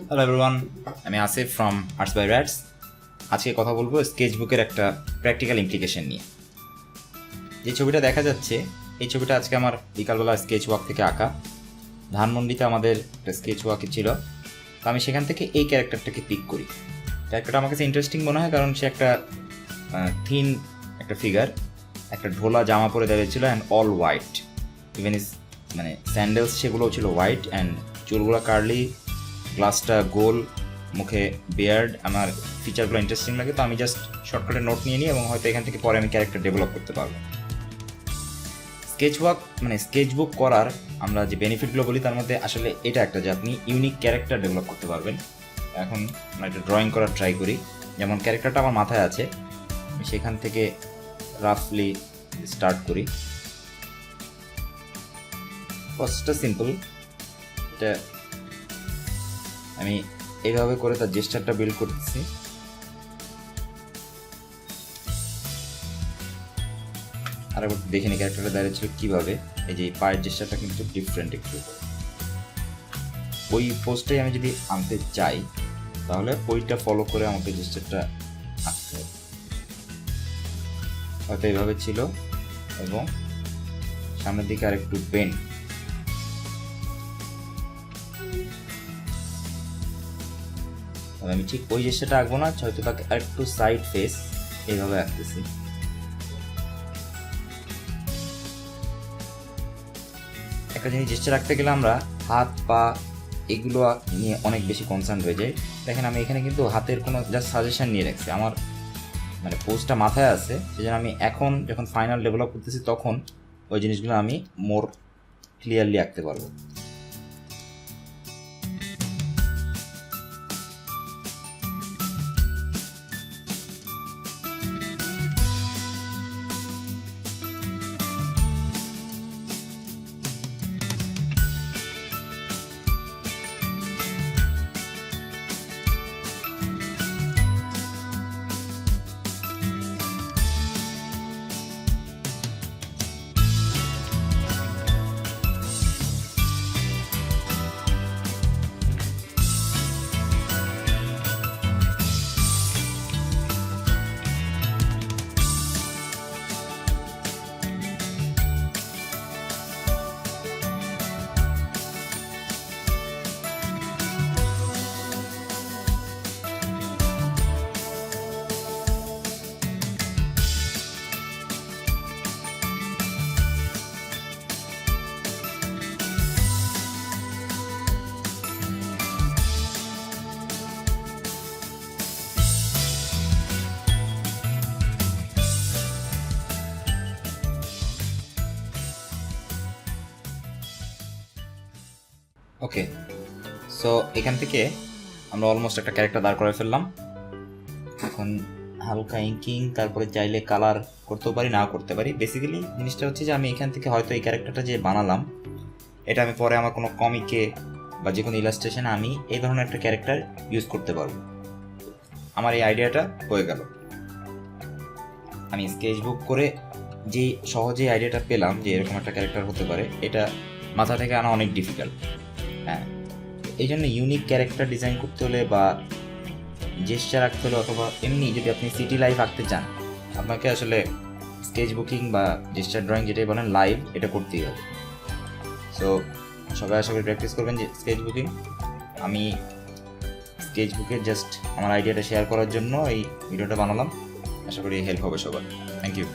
Hello everyone, আমি Asif from arts by rights. আজকে কথা বলবো স্কেচবুকের একটা প্র্যাকটিক্যাল ইমপ্লিকেশন নিয়ে। যে ছবিটা দেখা যাচ্ছে, এই ছবিটা আজকে আমার বিকালবেলা স্কেচ ওয়ার্ক থেকে আঁকা। ধানমন্ডিতে আমাদের একটা স্কেচ ওয়ার্ক ছিল, তো আমি সেখান থেকে এই ক্যারেক্টারটাকে পিক করি। ক্যারেক্টারটা আমার কাছে ইন্টারেস্টিং মনে হয়, কারণ সে একটা থিন একটা ফিগার, একটা ঢোলা জামা পরে দাঁড়িয়েছিল অ্যান্ড অল হোয়াইট। ইভেন ইস মানে স্যান্ডেলস সেগুলোও ছিল হোয়াইট অ্যান্ড চুলগুলো কার্লি, গ্লাসটা গোল, মুখে বিয়ার্ড। আমার ফিচারগুলো ইন্টারেস্টিং লাগে, তো আমি জাস্ট শর্টকাটে নোট নিয়ে নিই এবং হয়তো এখান থেকে পরে আমি ক্যারেক্টার ডেভেলপ করতে পারবো। স্কেচ ওয়ার্ক মানে স্কেচবুক করার আমরা যে বেনিফিটগুলো বলি তার মধ্যে আসলে এটা একটা, যে আপনি ইউনিক ক্যারেক্টার ডেভেলপ করতে পারবেন। এখন আমরা একটা ড্রয়িং করার ট্রাই করি। যেমন ক্যারেক্টারটা আমার মাথায় আছে, আমি সেখান থেকে রাফলি স্টার্ট করি। প্রসেসটা সিম্পল, এটা আমি এইভাবে করে তার জেস্টারটা বিল্ড করতেছি। আর একবার দেখে নিই ক্যারেক্টারটা দাঁড়িয়েছিল কীভাবে। এই যে পায়ের জেস্টারটা কিন্তু ডিফারেন্ট একটু। ওই পোস্টটাই আমি যদি আনতে চাই তাহলে ওইটা ফলো করে আমাকে জেস্টারটা আঁকতে হবে। হয়তো এইভাবে ছিল এবং সামনের দিকে আর একটু বেন্ড। আমি ঠিক ওই জেস্টারটা আঁকবো না, হয়তো তাকে আর একটু সাইড ফেস এইভাবে আঁকতেছি। একটা জিনিস জেস্টার রাখতে গেলে আমরা হাত পা এগুলো নিয়ে অনেক বেশি কনসার্ন হয়ে যায়। দেখেন আমি এখানে কিন্তু হাতের কোনো জাস্ট সাজেশন নিয়ে রাখছি, আমার মানে পোস্টটা মাথায় আছে, সেজন্য আমি এখন যখন ফাইনাল ডেভেলপ করতেছি তখন ওই জিনিসগুলো আমি মোর ক্লিয়ারলি আঁকতে পারবো। ওকে, সো এখান থেকে আমরা অলমোস্ট একটা ক্যারেক্টার দাঁড় করে ফেললাম। এখন হালকা ইঙ্কিং, তারপরে চাইলে কালার করতেও পারি, না করতে পারি। বেসিক্যালি জিনিসটা হচ্ছে যে আমি এখান থেকে হয়তো এই ক্যারেক্টারটা যে বানালাম, এটা আমি পরে আমার কোনো কমিকে বা যে কোনো ইলাস্ট্রেশনে আমি এই ধরনের একটা ক্যারেক্টার ইউজ করতে পারবো। আমার এই আইডিয়াটা হয়ে গেল। আমি স্কেচবুক করে যে সহজে আইডিয়াটা পেলাম যে এরকম একটা ক্যারেক্টার হতে পারে, এটা মাথা থেকে আনা অনেক ডিফিকাল্ট। হ্যাঁ, এই জন্য ইউনিক ক্যারেক্টার ডিজাইন করতে হলে বা জেস্চার আঁকতে হলে, অথবা এমনি যদি আপনি সিটি লাইফ আঁকতে চান, আপনাকে আসলে স্কেচ বুকিং বা জেস্চার ড্রয়িং যেটাই বলেন লাইভ, এটা করতেই হবে। সো সবাই আশা করি প্র্যাকটিস করবেন যে স্কেচ বুকিং। আমি স্কেচ বুকে জাস্ট আমার আইডিয়াটা শেয়ার করার জন্য এই ভিডিওটা বানালাম। আশা করি হেল্প হবে সবার। Thank you.